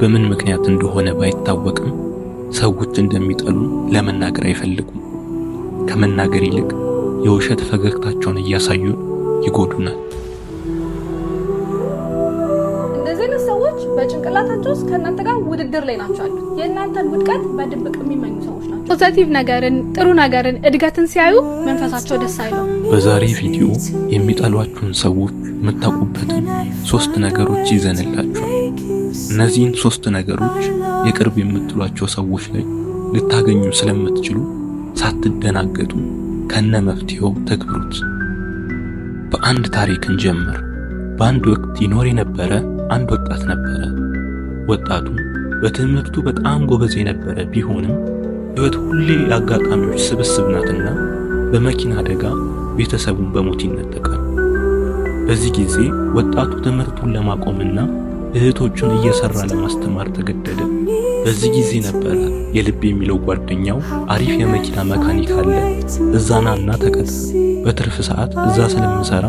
በምን ምክንያት እንደሆነ ባይታወቅም ሰዎች እንደሚጠሉ ለመናገር አይፈልጉም። ከመናገር ይልቅ የውሸት ፈገግታቸውን እያሳዩ ይጎዱናል። እንደዚህ ሰዎች በጭንቅላታቸው ውስጥ ከእናንተ ጋር ውድድር ላይ ናቸው። የእናንተን ውድቀት በድብቅ የሚመኙ ሰዎች ናቸው። ፖዚቲቭ ነገርን፣ ጥሩ ነገርን፣ እድገትን ሲያዩ መንፈሳቸው ደስ አይለው። በዛሬ ቪዲዮ የሚጠሏችሁን ሰዎች የምታውቁበትን 3 ነገሮች ይዘንላችኋል። እነዚህን 3 ነገሮች የቅርብ የምትሏቸው ሰዎች ላይ ልታገኙ ስለምትችሉ ሳትደናገጡ ከነ መፍትሄው ተግብሩት። በአንድ ታሪክ እንጀምር። በአንድ ወቅት ይኖር የነበረ አንድ ወጣት ነበረ። ወጣቱ በትምህርቱ በጣም ጎበዝ የነበረ ቢሆንም ሕይወት ሁሌ የአጋጣሚዎች ስብስብ ናትና በመኪና አደጋ ቤተሰቡን በሞት ይነጠቃል። በዚህ ጊዜ ወጣቱ ትምህርቱን ለማቆምና እህቶቹን እየሰራ ለማስተማር ተገደደ። በዚህ ጊዜ ነበረ የልብ የሚለው ጓደኛው አሪፍ የመኪና መካኒክ አለ፣ እዛናና ተቀጠር፣ በትርፍ ሰዓት እዛ ስለምሰራ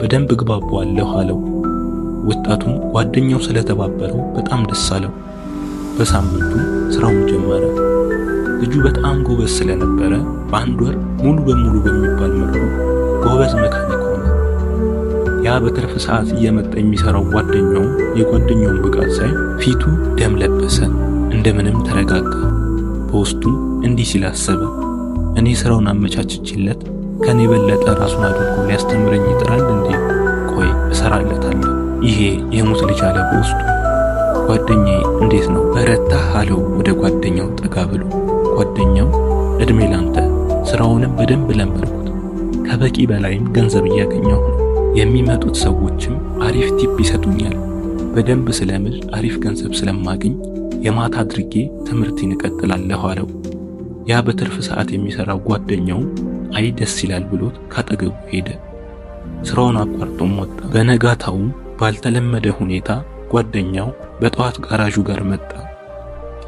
በደንብ ግባባዋለሁ አለው። ወጣቱም ጓደኛው ስለተባበረው በጣም ደስ አለው። በሳምንቱ ስራውን ጀመረ። ልጁ በጣም ጎበዝ ስለነበረ በአንድ ወር ሙሉ በሙሉ በሚባል መልኩ ጎበዝ መካኒክ ሆነ። ያ በትርፍ ሰዓት እየመጣ የሚሰራው ጓደኛው የጓደኛውን ብቃት ሳይ ፊቱ ደም ለበሰ። እንደምንም ተረጋጋ። በውስጡም እንዲህ ሲል አሰበ፣ እኔ ስራውን አመቻችችለት ከኔ በለጠ ራሱን አድርጎ ሊያስተምረኝ ይጥራል እንዴ? ቆይ እሰራለታለሁ። ይሄ የሙት ልጅ አለ በውስጡ። ጓደኛዬ እንዴት ነው በረታህ አለው ወደ ጓደኛው ጠጋ ብሎ። ጓደኛው እድሜ ላንተ፣ ስራውንም በደንብ ለመድኩት፣ ከበቂ በላይም ገንዘብ እያገኘሁ ነው። የሚመጡት ሰዎችም አሪፍ ቲፕ ይሰጡኛል። በደንብ ስለምል አሪፍ ገንዘብ ስለማገኝ የማታ አድርጌ ትምህርቴን እቀጥላለሁ አለው። ያ በትርፍ ሰዓት የሚሰራው ጓደኛው አይ ደስ ይላል ብሎት ካጠገቡ ሄደ። ስራውን አቋርጦም ወጣ። በነጋታው ባልተለመደ ሁኔታ ጓደኛው በጠዋት ጋራዡ ጋር መጣ።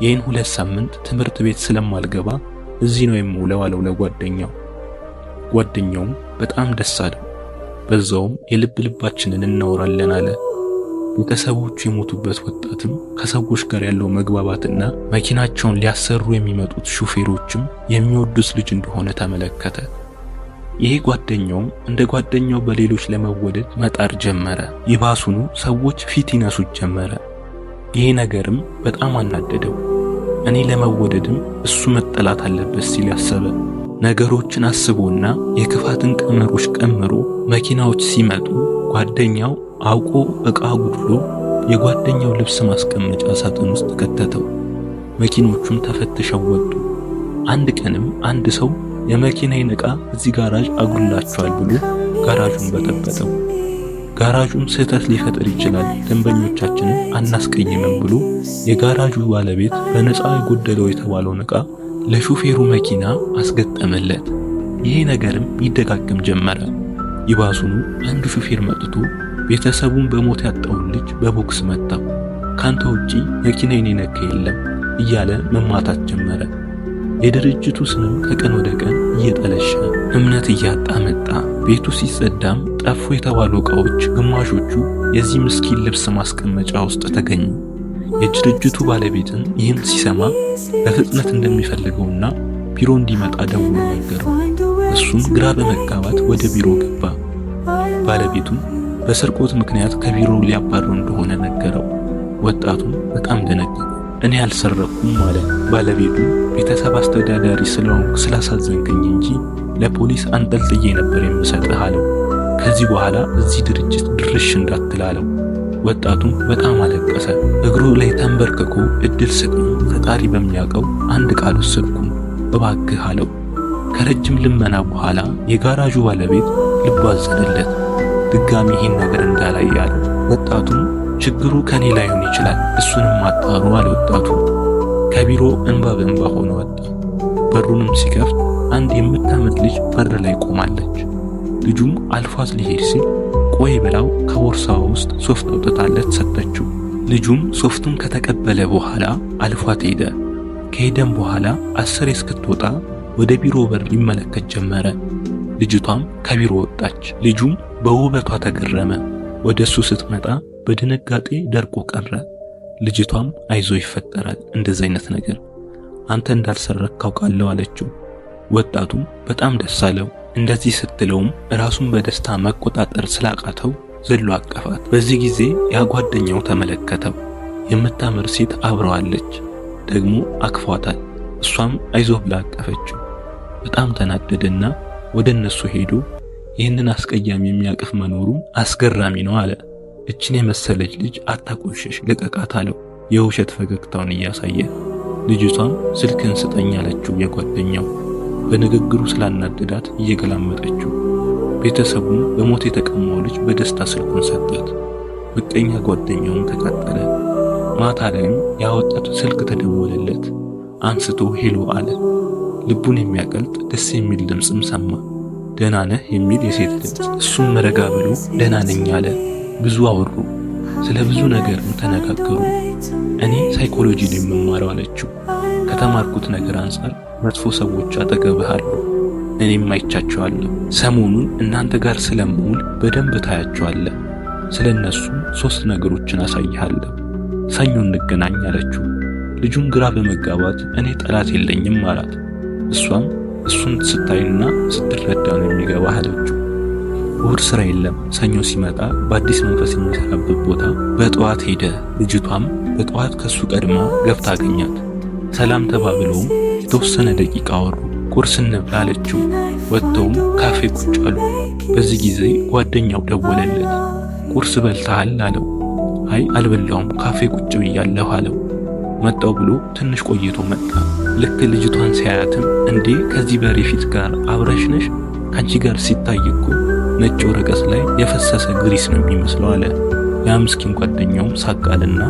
ይህን 2 ሳምንት ትምህርት ቤት ስለማልገባ እዚህ ነው የምውለው አለው ለጓደኛው። ጓደኛውም በጣም ደስ አለው። በዛውም ልባችንን እናወራለን አለ። ቤተሰቦቹ የሞቱበት ወጣትም ከሰዎች ጋር ያለው መግባባትና መኪናቸውን ሊያሰሩ የሚመጡት ሹፌሮችም የሚወዱት ልጅ እንደሆነ ተመለከተ። ይሄ ጓደኛውም እንደ ጓደኛው በሌሎች ለመወደድ መጣር ጀመረ። ይባሱኑ ሰዎች ፊት ይነሱት ጀመረ። ይሄ ነገርም በጣም አናደደው። እኔ ለመወደድም እሱ መጠላት አለበት ሲል ያሰበ። ነገሮችን አስቦና የክፋትን ቀመሮች ቀምሮ መኪናዎች ሲመጡ ጓደኛው አውቆ ዕቃ ጉድሎ የጓደኛው ልብስ ማስቀመጫ ሳጥን ውስጥ ከተተው። መኪኖቹም ተፈትሸው ወጡ። አንድ ቀንም አንድ ሰው የመኪናዬን ዕቃ እዚህ ጋራዥ አጉላቸዋል ብሎ ጋራዡን በጠበጠው። ጋራዡም ስህተት ሊፈጥር ይችላል፣ ደንበኞቻችንን አናስቀይምም ብሎ የጋራዡ ባለቤት በነፃ የጎደለው የተባለውን ዕቃ ለሹፌሩ መኪና አስገጠመለት። ይሄ ነገርም ይደጋገም ጀመረ። ይባሱኑ አንድ ሹፌር መጥቶ ቤተሰቡን በሞት ያጣውን ልጅ በቦክስ መታው። ካንተ ውጪ መኪናዬን የነካ የለም እያለ መማታት ጀመረ። የድርጅቱ ስምም ከቀን ወደ ቀን እየጠለሸ እምነት እያጣ መጣ። ቤቱ ሲጸዳም ጠፉ የተባሉ ዕቃዎች ግማሾቹ የዚህ ምስኪን ልብስ ማስቀመጫ ውስጥ ተገኙ። የድርጅቱ ባለቤትን ይህን ሲሰማ በፍጥነት እንደሚፈልገውና ቢሮ እንዲመጣ ደውሎ ነገረው። እሱም ግራ በመጋባት ወደ ቢሮ ገባ። ባለቤቱም በስርቆት ምክንያት ከቢሮ ሊያባረው እንደሆነ ነገረው። ወጣቱም በጣም ደነገጠ። እኔ አልሰረኩም አለ። ባለቤቱ ቤተሰብ አስተዳዳሪ ስለሆንክ ስላሳዘንከኝ እንጂ ለፖሊስ አንጠልጥዬ ነበር የምሰጥህ አለው። ከዚህ በኋላ እዚህ ድርጅት ድርሽ እንዳትላለው። ወጣቱም በጣም አለቀሰ። እግሩ ላይ ተንበርክኮ እድል ስጠኝ፣ ፈጣሪ በሚያውቀው አንድ ቃል ወሰድኩኝ እባክህ አለው። ከረጅም ልመና በኋላ የጋራዡ ባለቤት ልቡ አዘነለት። ድጋሚ ይህን ነገር እንዳላይ አለው። ወጣቱም ችግሩ ከኔ ላይሆን ይችላል፣ እሱንም አጣሩ አለ። ወጣቱ ከቢሮ እንባ በእንባ ሆኖ ወጣ። በሩንም ሲከፍት አንድ የምታምር ልጅ በር ላይ ቆማለች። ልጁም አልፏት ሊሄድ ሲል ቆይ ብላው ከቦርሳው ውስጥ ሶፍት አውጥታለት ሰጠችው። ልጁም ሶፍቱን ከተቀበለ በኋላ አልፏት ሄደ። ከሄደም በኋላ 10 እስክትወጣ ወደ ቢሮ በር ይመለከት ጀመረ። ልጅቷም ከቢሮ ወጣች። ልጁም በውበቷ ተገረመ። ወደሱ ስትመጣ በድንጋጤ ደርቆ ቀረ። ልጅቷም አይዞ ይፈጠራል እንደዚህ አይነት ነገር አንተ እንዳልሰረክ ካውቃለሁ አለችው። ወጣቱም በጣም ደስ አለው። እንደዚህ ስትለውም ራሱን በደስታ መቆጣጠር ስላቃተው ዘሎ አቀፋት። በዚህ ጊዜ ያ ጓደኛው ተመለከተው። የምታምር ሴት አብረዋለች፣ ደግሞ አቅፏታል። እሷም አይዞ ብላ አቀፈችው። በጣም ተናደደና ወደ እነሱ ሄዶ ይህንን አስቀያሚ የሚያቅፍ መኖሩ አስገራሚ ነው አለ። እችን የመሰለች ልጅ አታቆሽሽ ልቀቃት አለው የውሸት ፈገግታውን እያሳየ። ልጅቷም ስልክን ስጠኝ አለችው የጓደኛው። በንግግሩ ስላናደዳት እየገላመጠችው። ቤተሰቡም በሞት የተቀማው ልጅ በደስታ ስልኩን ሰጣት። ምቀኛ ጓደኛውም ተቃጠለ። ማታ ላይም ያወጣት ስልክ ተደወለለት። አንስቶ ሄሎ አለ። ልቡን የሚያቀልጥ ደስ የሚል ድምጽም ሰማ። ደህና ነህ የሚል የሴት ድምጽ። እሱም ረጋ ብሎ ደህና ነኝ አለ። ብዙ አወሩ፣ ስለ ብዙ ነገርም ተነጋገሩ። እኔ ሳይኮሎጂ ነው የምማረው አለችው። ከተማርኩት ነገር አንፃር መጥፎ ሰዎች አጠገብህ አሉ፣ እኔም አይቻቸዋለሁ። ሰሞኑን እናንተ ጋር ስለምውል በደንብ ታያቸዋለህ። ስለነሱ 3 ነገሮችን አሳይሃለሁ። ሰኞ እንገናኝ አለችው። ልጁን ግራ በመጋባት እኔ ጠላት የለኝም አላት። እሷም እሱን ስታይና ስትረዳ ነው የሚገባህ አለችው። እሁድ ስራ የለም። ሰኞ ሲመጣ በአዲስ መንፈስ የሚሰራበት ቦታ በጠዋት ሄደ። ልጅቷም በጠዋት ከሱ ቀድማ ገብታ አገኛት። ሰላም ተባብለውም የተወሰነ ደቂቃ አወሩ። ቁርስ እንብላ አለችው። ወጥተውም ካፌ ቁጭ አሉ። በዚህ ጊዜ ጓደኛው ደወለለት። ቁርስ በልተሃል አለው። አይ አልበላውም ካፌ ቁጭ ብያለሁ አለው። መጣው ብሎ ትንሽ ቆይቶ መጣ። ልክ ልጅቷን ሲያያትም እንዴ ከዚህ በሬ ፊት ጋር አብረሽ ነሽ? ካንቺ ጋር ሲታይ እኮ ነጭ ወረቀት ላይ የፈሰሰ ግሪስ ነው የሚመስለው አለ። ያ ምስኪን ጓደኛውም ሳቃልና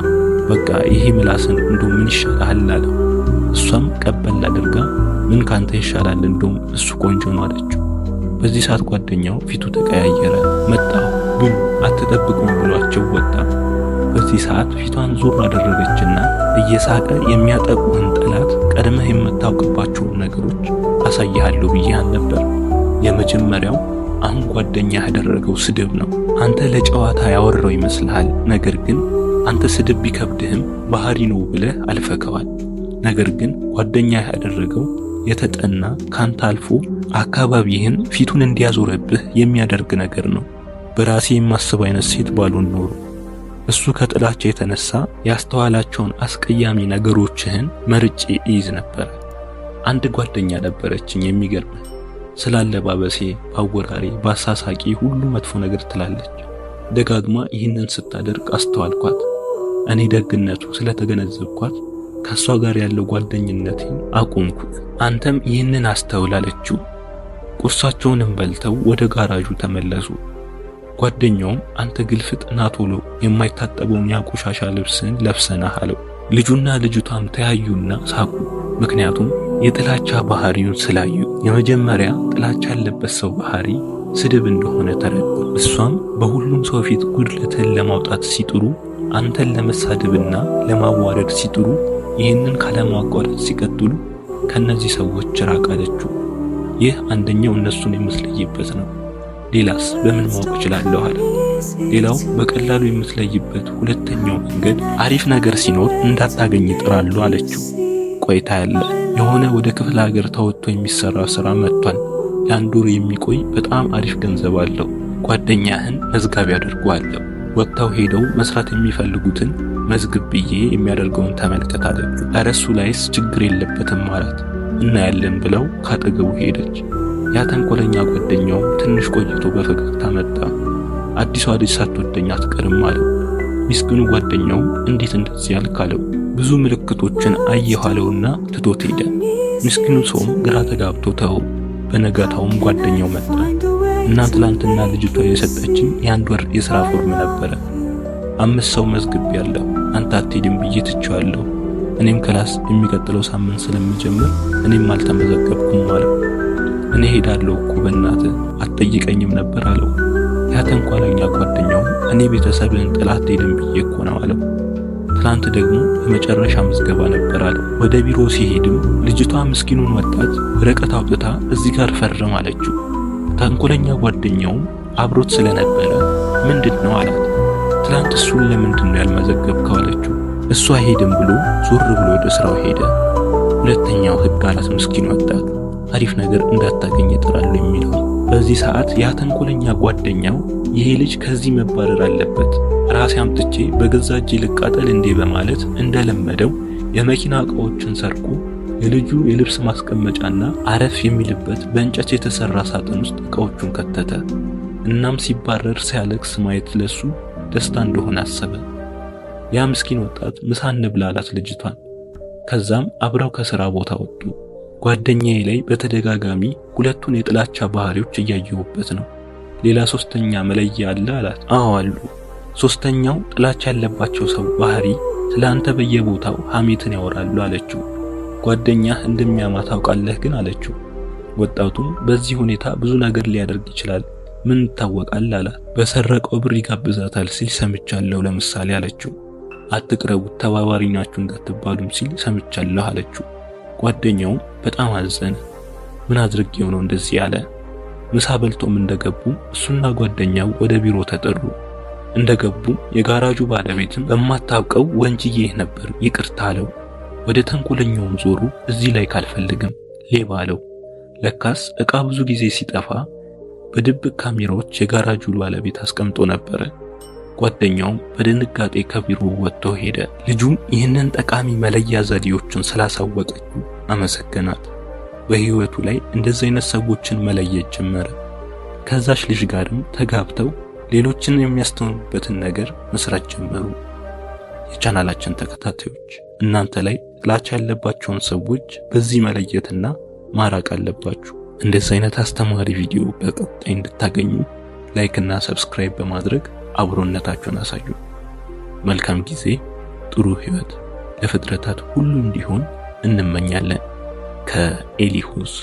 በቃ ይሄ ምላስን እንደው ምን ይሻላል አለው። እሷም ቀበል አድርጋ ምን ካንተ ይሻላል እንደው እሱ ቆንጆ ነው አለችው። በዚህ ሰዓት ጓደኛው ፊቱ ተቀያየረ። መጣው ብሉ አትጠብቁኝ ብሏቸው ወጣ። በዚህ ሰዓት ፊቷን ዞር አደረገችና እየሳቀ የሚያጠቁህን ጠላት ቀድመህ የምታውቅባቸውን ነገሮች አሳይሃለሁ ብዬህ ነበር። የመጀመሪያው አሁን ጓደኛ ያደረገው ስድብ ነው። አንተ ለጨዋታ ያወራው ይመስልሃል፣ ነገር ግን አንተ ስድብ ቢከብድህም ባህሪ ነው ብለህ አልፈከዋል። ነገር ግን ጓደኛ ያደረገው የተጠና ካንተ አልፎ አካባቢህን ፊቱን እንዲያዞርብህ የሚያደርግ ነገር ነው። በራሴ የማስብ አይነት ሴት ባልሆን ኖሮ እሱ ከጥላቻ የተነሳ ያስተዋላቸውን አስቀያሚ ነገሮችህን መርጬ እይዝ ነበር። አንድ ጓደኛ ነበረችኝ የሚገርም ስላለባበሴ፣ ባወራሬ፣ ባሳሳቂ ሁሉ መጥፎ ነገር ትላለች። ደጋግማ ይህንን ስታደርግ አስተዋልኳት። እኔ ደግነቱ ስለተገነዘብኳት ከሷ ጋር ያለው ጓደኝነቴን አቆምኩት። አንተም ይህንን አስተውላለችው። ቁርሳቸውንም በልተው ወደ ጋራዡ ተመለሱ። ጓደኛውም አንተ ግልፍጥ ናቶሎ የማይታጠበውን ያቆሻሻ ልብስን ለብሰናህ አለው። ልጁና ልጅቷም ተያዩና ሳቁ። ምክንያቱም የጥላቻ ባህሪውን ስላዩ። የመጀመሪያ ጥላቻ ያለበት ሰው ባህሪ ስድብ እንደሆነ ተረዱ። እሷም በሁሉም ሰው ፊት ጉድለትህን ለማውጣት ሲጥሩ፣ አንተን ለመሳደብና ለማዋረድ ሲጥሩ፣ ይህንን ካለማቋረጥ ሲቀጥሉ ከነዚህ ሰዎች ራቅ አለችው። ይህ አንደኛው እነሱን የምትለይበት ነው። ሌላስ በምን ማወቅ እችላለሁ አለ። ሌላው በቀላሉ የምትለይበት ሁለተኛው መንገድ አሪፍ ነገር ሲኖር እንዳታገኝ ጥራሉ አለችው። ቆይታ ያለ የሆነ ወደ ክፍለ ሀገር ተወጥቶ የሚሰራ ስራ መጥቷል። ለአንድ ወር የሚቆይ በጣም አሪፍ ገንዘብ አለው። ጓደኛህን መዝጋቢ አድርጓለሁ። ወጥተው ሄደው መስራት የሚፈልጉትን መዝግብ ብዬ የሚያደርገውን ተመልከት አለችው። እረሱ ላይስ ችግር የለበትም ማለት እናያለን ብለው ካጠገቡ ሄደች። ያ ተንኮለኛ ጓደኛው ትንሽ ቆይቶ በፈገግታ መጣ። አዲሷ ልጅ ሳትወደኝ አትቀርም አለው። ምስኪኑ ጓደኛው እንዴት እንደዚህ ያልካለው ብዙ ምልክቶችን አየኋለውና ትቶት ሄደ። ምስኪኑ ሰውም ግራ ተጋብቶ ተው። በነጋታውም ጓደኛው መጣ እና ትላንትና ልጅቷ የሰጠችኝ የ1 ወር የሥራ ፎርም ነበረ። 5 ሰው መዝግብ ያለው አንተ አትሄድም ብዬ ትቼዋለሁ። እኔም ክላስ የሚቀጥለው ሳምንት ስለምጀምር እኔም አልተመዘገብኩም አለው። እኔ ሄዳለሁ እኮ በእናትህ አትጠይቀኝም ነበር አለው። ያ ተንኮለኛ ጓደኛው እኔ ቤተሰብን ጥላት ሄድም ብዬ እኮ ነው አለው። ትላንት ደግሞ የመጨረሻ ምዝገባ ነበር አለው። ወደ ቢሮ ሲሄድም ልጅቷ ምስኪኑን ወጣት ወረቀት አውጥታ እዚህ ጋር ፈርም አለችው። ተንኮለኛ ጓደኛውም አብሮት ስለነበረ ምንድነው አላት። ትላንት እሱን ለምንድነው ያልመዘገብከው አለችው። እሱ አይሄድም ብሎ ዞር ብሎ ወደ ስራው ሄደ። ሁለተኛው ህግ አላት ምስኪን ወጣት አሪፍ ነገር እንዳታገኝ ይጥራሉ የሚለው። በዚህ ሰዓት ያ ተንኮለኛ ጓደኛው ይሄ ልጅ ከዚህ መባረር አለበት፣ ራሴ አምጥቼ በገዛ እጄ ልቃጠል እንዴ በማለት እንደለመደው የመኪና እቃዎችን ሰርቆ የልጁ የልብስ ማስቀመጫና አረፍ የሚልበት በእንጨት የተሰራ ሳጥን ውስጥ እቃዎቹን ከተተ። እናም ሲባረር ሲያለቅስ ማየት ለሱ ደስታ እንደሆነ አሰበ። ያ ምስኪን ወጣት ምሳ እንብላ አላት ልጅቷን። ከዛም አብረው ከሥራ ቦታ ወጡ። ጓደኛዬ ላይ በተደጋጋሚ ሁለቱን የጥላቻ ባህሪዎች እያየሁበት ነው። ሌላ ሶስተኛ መለያ አለ አላት። አዎ አሉ። ሶስተኛው ጥላቻ ያለባቸው ሰው ባህሪ ስለአንተ በየቦታው ሐሜትን ያወራሉ አለችው። ጓደኛህ እንደሚያማ ታውቃለህ ግን አለችው። ወጣቱም በዚህ ሁኔታ ብዙ ነገር ሊያደርግ ይችላል፣ ምን ይታወቃል አላት። በሰረቀው ብር ይጋብዛታል ሲል ሰምቻለሁ ለምሳሌ አለችው። አትቅረቡት ተባባሪ ናችሁ እንዳትባሉም ሲል ሰምቻለሁ አለችው። ጓደኛውም በጣም አዘነ። ምን አድርጌው ነው እንደዚህ ያለ? ምሳ በልቶም እንደገቡ እሱና ጓደኛው ወደ ቢሮ ተጠሩ። እንደገቡ የጋራጁ ባለቤትም በማታውቀው ወንጅዬ ነበር ይቅርታ አለው። ወደ ተንኮለኛውም ዞሩ። እዚህ ላይ ካልፈልግም ሌባ አለው። ለካስ ዕቃ ብዙ ጊዜ ሲጠፋ በድብቅ ካሜራዎች የጋራጁ ባለቤት አስቀምጦ ነበር። ጓደኛውም በድንጋጤ ከቢሮ ወጥቶ ሄደ። ልጁም ይህንን ጠቃሚ መለያ ዘዴዎችን ስላሳወቀችው አመሰገናት። በህይወቱ ላይ እንደዚህ አይነት ሰዎችን መለየት ጀመረ። ከዛች ልጅ ጋርም ተጋብተው ሌሎችን የሚያስተምሩበትን ነገር መስራት ጀመሩ። የቻናላችን ተከታታዮች እናንተ ላይ ጥላቻ ያለባቸውን ሰዎች በዚህ መለየትና ማራቅ አለባችሁ። እንደዚህ አይነት አስተማሪ ቪዲዮ በቀጣይ እንድታገኙ ላይክ እና ሰብስክራይብ በማድረግ አብሮነታችሁን አሳዩ። መልካም ጊዜ፣ ጥሩ ህይወት ለፍጥረታት ሁሉ እንዲሆን እንመኛለን። ከኤሊሁስ